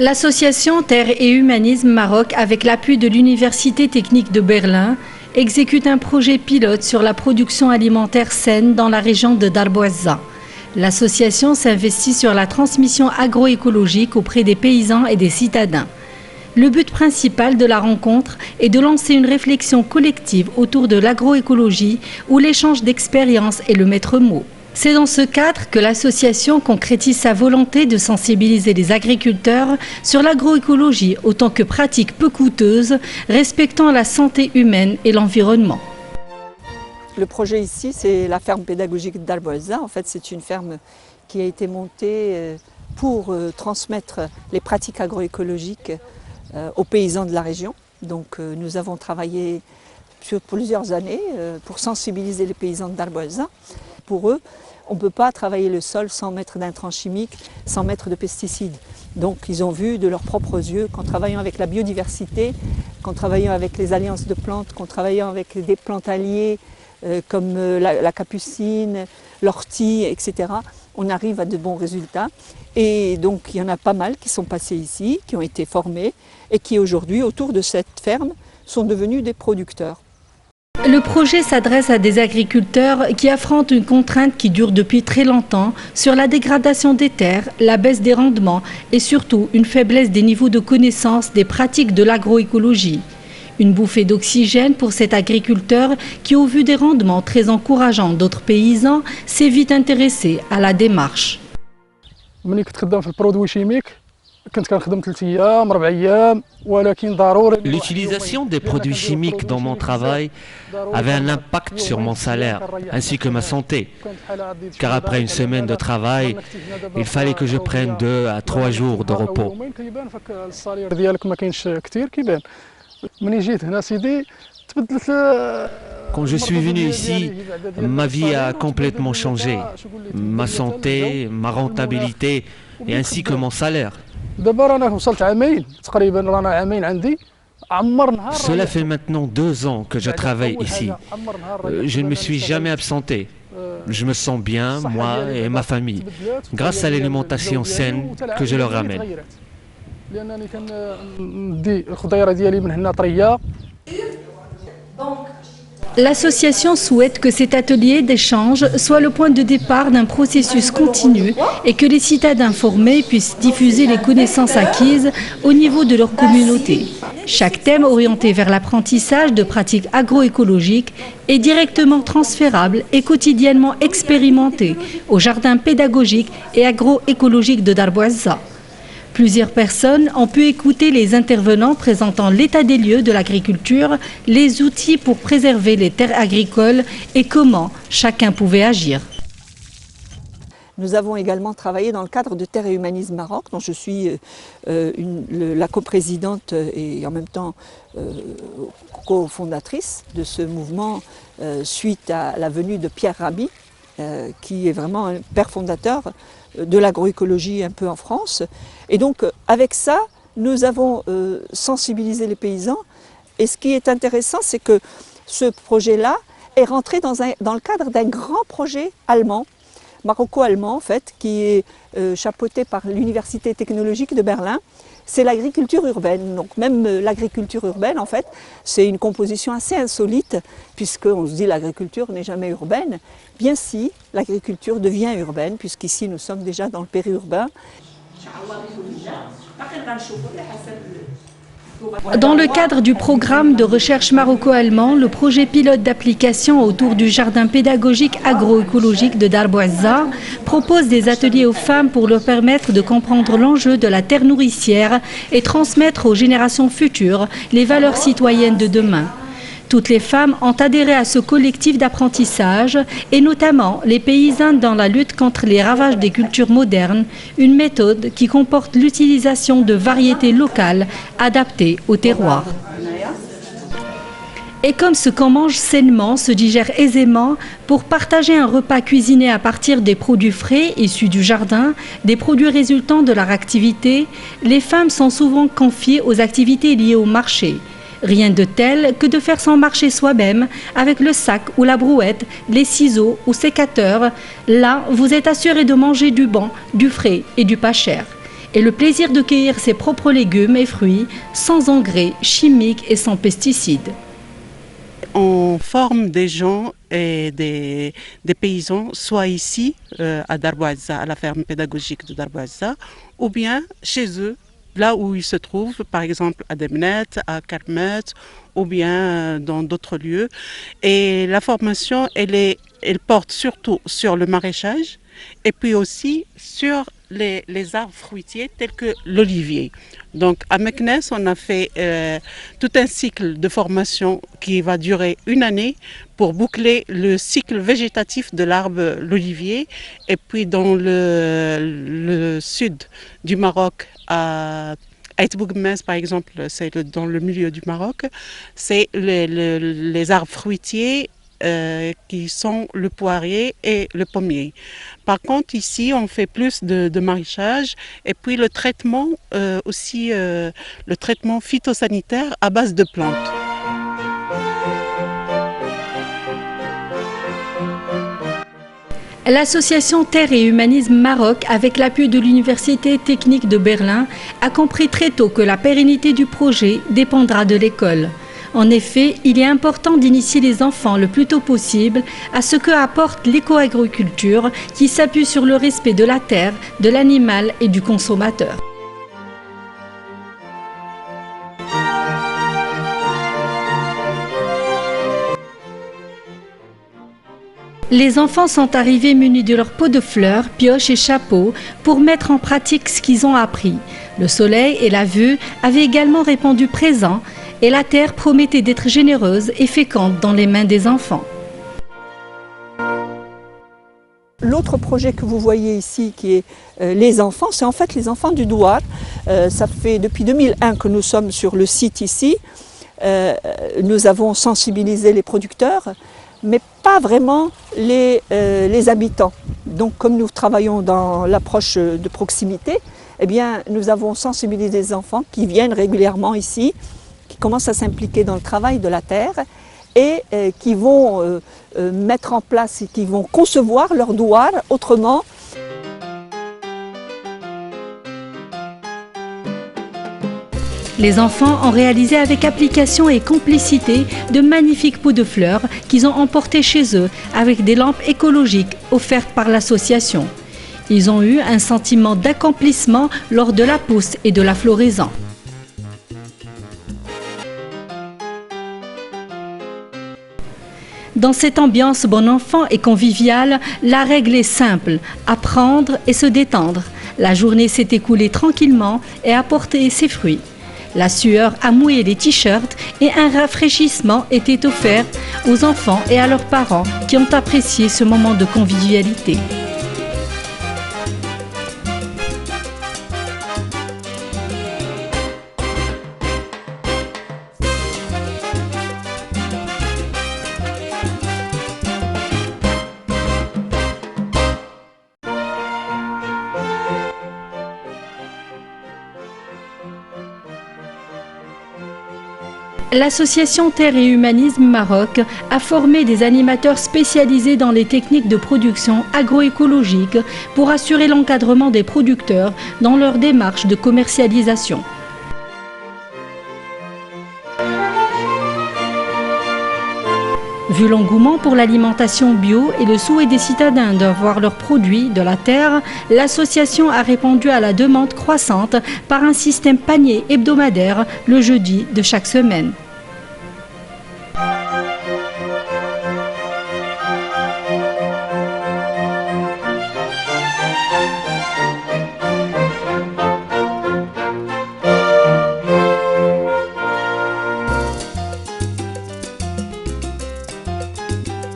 L'association Terre et Humanisme Maroc, avec l'appui de l'Université technique de Berlin, exécute un projet pilote sur la production alimentaire saine dans la région de Darboazza. L'association s'investit sur la transmission agroécologique auprès des paysans et des citadins. Le but principal de la rencontre est de lancer une réflexion collective autour de l'agroécologie où l'échange d'expériences est le maître mot. C'est dans ce cadre que l'association concrétise sa volonté de sensibiliser les agriculteurs sur l'agroécologie autant que pratique peu coûteuse, respectant la santé humaine et l'environnement. Le projet ici, c'est la ferme pédagogique d'Darboazza. En fait, c'est une ferme qui a été montée pour transmettre les pratiques agroécologiques aux paysans de la région. Donc nous avons travaillé sur plusieurs années pour sensibiliser les paysans de Darboazza. Pour eux, on ne peut pas travailler le sol sans mettre d'intrants chimiques, sans mettre de pesticides. Donc ils ont vu de leurs propres yeux qu'en travaillant avec la biodiversité, qu'en travaillant avec les alliances de plantes, qu'en travaillant avec des plantes alliées comme la capucine, l'ortie, etc., on arrive à de bons résultats. Et donc il y en a pas mal qui sont passés ici, qui ont été formés et qui aujourd'hui, autour de cette ferme, sont devenus des producteurs. Le projet s'adresse à des agriculteurs qui affrontent une contrainte qui dure depuis très longtemps sur la dégradation des terres, la baisse des rendements et surtout une faiblesse des niveaux de connaissance des pratiques de l'agroécologie. Une bouffée d'oxygène pour cet agriculteur qui, au vu des rendements très encourageants d'autres paysans, s'est vite intéressé à la démarche. L'utilisation des produits chimiques dans mon travail avait un impact sur mon salaire ainsi que ma santé, car après une semaine de travail, il fallait que je prenne 2 à 3 jours de repos. Quand je suis venu ici, ma vie a complètement changé, ma santé, ma rentabilité et ainsi que mon salaire. Cela fait maintenant 2 ans que je travaille ici. Je ne me suis jamais absenté. Je me sens bien, moi et ma famille, grâce à l'alimentation saine que je leur ramène. L'association souhaite que cet atelier d'échange soit le point de départ d'un processus continu et que les citadins formés puissent diffuser les connaissances acquises au niveau de leur communauté. Chaque thème orienté vers l'apprentissage de pratiques agroécologiques est directement transférable et quotidiennement expérimenté au jardin pédagogique et agroécologique de Darboazza. Plusieurs personnes ont pu écouter les intervenants présentant l'état des lieux de l'agriculture, les outils pour préserver les terres agricoles et comment chacun pouvait agir. Nous avons également travaillé dans le cadre de Terre et Humanisme Maroc, dont je suis la coprésidente et en même temps cofondatrice de ce mouvement suite à la venue de Pierre Rabhi, qui est vraiment un père fondateur de l'agroécologie un peu en France. Et donc avec ça, nous avons sensibilisé les paysans. Et ce qui est intéressant, c'est que ce projet-là est rentré dans le cadre d'un grand projet allemand, maroco-allemand en fait, qui est chapeauté par l'Université technologique de Berlin. C'est l'agriculture urbaine. Donc même l'agriculture urbaine, en fait, c'est une composition assez insolite, puisqu'on se dit l'agriculture n'est jamais urbaine. Bien si, l'agriculture devient urbaine, puisqu'ici nous sommes déjà dans le périurbain. Dans le cadre du programme de recherche maroco-allemand, le projet pilote d'application autour du jardin pédagogique agroécologique de Darboazza propose des ateliers aux femmes pour leur permettre de comprendre l'enjeu de la terre nourricière et transmettre aux générations futures les valeurs citoyennes de demain. Toutes les femmes ont adhéré à ce collectif d'apprentissage et notamment les paysannes dans la lutte contre les ravages des cultures modernes, une méthode qui comporte l'utilisation de variétés locales adaptées au terroir. Et comme ce qu'on mange sainement se digère aisément, pour partager un repas cuisiné à partir des produits frais issus du jardin, des produits résultant de leur activité, les femmes sont souvent confiées aux activités liées au marché. Rien de tel que de faire son marché soi-même avec le sac ou la brouette, les ciseaux ou sécateurs. Là, vous êtes assuré de manger du bon, du frais et du pas cher. et le plaisir de cueillir ses propres légumes et fruits sans engrais chimiques et sans pesticides. On forme des gens et des paysans, soit ici à Darboisa, à la ferme pédagogique de Darboisa, ou bien chez eux, là où ils se trouvent, par exemple à Demnet, à Kermet, ou bien dans d'autres lieux. Et la formation, elle porte surtout sur le maraîchage et puis aussi sur les arbres fruitiers tels que l'olivier. Donc à Meknes, on a fait tout un cycle de formation qui va durer une année pour boucler le cycle végétatif de l'arbre l'olivier. Et puis dans le sud du Maroc, à Aït-Bougmès par exemple, c'est dans le milieu du Maroc, c'est les arbres fruitiers qui sont le poirier et le pommier. Par contre, ici, on fait plus de maraîchage et puis le traitement aussi, le traitement phytosanitaire à base de plantes. L'association Terre et Humanisme Maroc, avec l'appui de l'Université technique de Berlin, a compris très tôt que la pérennité du projet dépendra de l'école. En effet, il est important d'initier les enfants le plus tôt possible à ce que apporte l'éco-agriculture qui s'appuie sur le respect de la terre, de l'animal et du consommateur. Les enfants sont arrivés munis de leurs pots de fleurs, pioches et chapeaux pour mettre en pratique ce qu'ils ont appris. Le soleil et la vue avaient également répondu présents et la terre promettait d'être généreuse et féconde dans les mains des enfants. L'autre projet que vous voyez ici, qui est les enfants, c'est en fait les enfants du Douar. Ça fait depuis 2001 que nous sommes sur le site ici. Nous avons sensibilisé les producteurs, mais pas vraiment les habitants. Donc comme nous travaillons dans l'approche de proximité, eh bien, nous avons sensibilisé les enfants qui viennent régulièrement ici, qui commencent à s'impliquer dans le travail de la terre et qui vont mettre en place et qui vont concevoir leur douar autrement. Les enfants ont réalisé avec application et complicité de magnifiques pots de fleurs qu'ils ont emportés chez eux avec des lampes écologiques offertes par l'association. Ils ont eu un sentiment d'accomplissement lors de la pousse et de la floraison. Dans cette ambiance bon enfant et conviviale, la règle est simple, apprendre et se détendre. La journée s'est écoulée tranquillement et a porté ses fruits. La sueur a mouillé les t-shirts et un rafraîchissement était offert aux enfants et à leurs parents qui ont apprécié ce moment de convivialité. L'association Terre et Humanisme Maroc a formé des animateurs spécialisés dans les techniques de production agroécologique pour assurer l'encadrement des producteurs dans leur démarche de commercialisation. Vu l'engouement pour l'alimentation bio et le souhait des citadins de voir leurs produits de la terre, l'association a répondu à la demande croissante par un système panier hebdomadaire le jeudi de chaque semaine.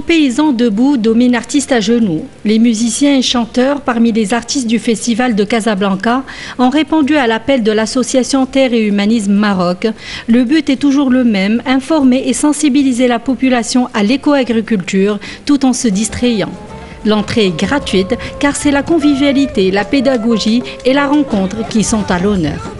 Paysans debout domine artistes à genoux. Les musiciens et chanteurs parmi les artistes du festival de Casablanca ont répondu à l'appel de l'association Terre et Humanisme Maroc. Le but est toujours le même, informer et sensibiliser la population à l'éco-agriculture tout en se distrayant. L'entrée est gratuite car c'est la convivialité, la pédagogie et la rencontre qui sont à l'honneur.